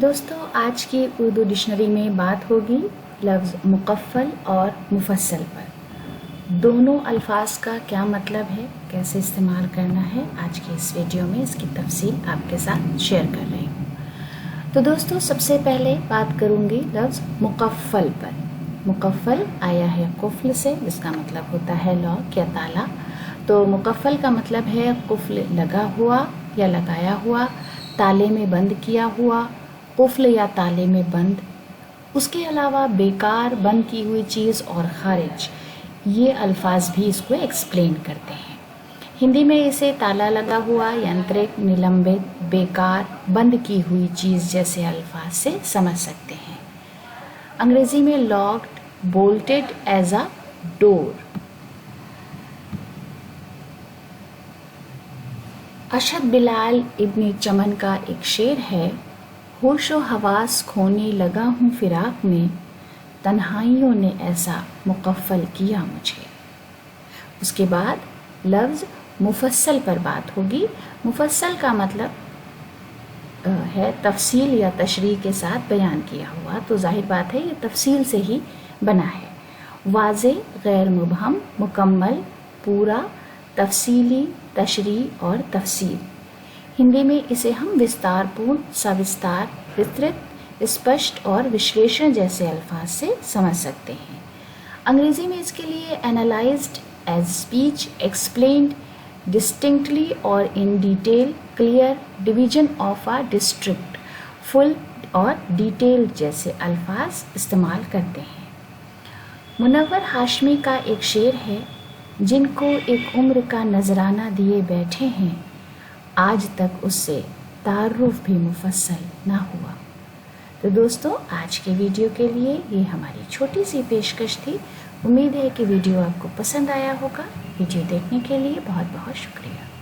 دوستوں آج کی اردو ڈکشنری میں بات ہوگی لفظ مقفل اور مفصل پر۔ دونوں الفاظ کا کیا مطلب ہے، کیسے استعمال کرنا ہے، آج کے اس ویڈیو میں اس کی تفصیل آپ کے ساتھ شیئر کر رہی ہوں۔ تو دوستوں سب سے پہلے بات کروں گی لفظ مقفل پر۔ مقفل آیا ہے قفل سے، جس کا مطلب ہوتا ہے لاک یا تالا۔ تو مقفل کا مطلب ہے قفل لگا ہوا یا لگایا ہوا، تالے میں بند کیا ہوا، قفل یا تالے میں بند۔ اس کے علاوہ بیکار، بند کی ہوئی چیز اور خارج، یہ الفاظ بھی اس کو ایکسپلین کرتے ہیں۔ ہندی میں اسے تالا لگا ہوا، ینترک، نلمبت، بیکار، بند کی ہوئی چیز جیسے الفاظ سے سمجھ سکتے ہیں۔ انگریزی میں لاکڈ، بولٹڈ ایز اے ڈور۔ اشہد بلال ابن چمن کا ایک شعر ہے، ہوش و حواس کھونے لگا ہوں فراق میں، تنہائیوں نے ایسا مقفل کیا مجھے۔ اس کے بعد لفظ مفصل پر بات ہوگی۔ مفصل کا مطلب ہے تفصیل یا تشریح کے ساتھ بیان کیا ہوا، تو ظاہر بات ہے یہ تفصیل سے ہی بنا ہے۔ واضح، غیر مبہم، مکمل، پورا، تفصیلی، تشریح اور تفصیل۔ ہندی میں اسے ہم وستار پورن، سوستار، وسترت، اسپشٹ اور وشلیشن جیسے الفاظ سے سمجھ سکتے ہیں۔ انگریزی میں اس کے لیے analysed as speech, explained distinctly اور in detail, clear, division of a district, full اور ڈیٹیل جیسے الفاظ استعمال کرتے ہیں۔ منور ہاشمی کا ایک شعر ہے، جن کو ایک عمر کا نذرانہ دیے بیٹھے ہیں، آج تک اس سے تعارف بھی مفصل نہ ہوا۔ تو دوستوں آج کے ویڈیو کے لیے یہ ہماری چھوٹی سی پیشکش تھی۔ امید ہے کہ ویڈیو آپ کو پسند آیا ہوگا۔ ویڈیو دیکھنے کے لیے بہت بہت شکریہ۔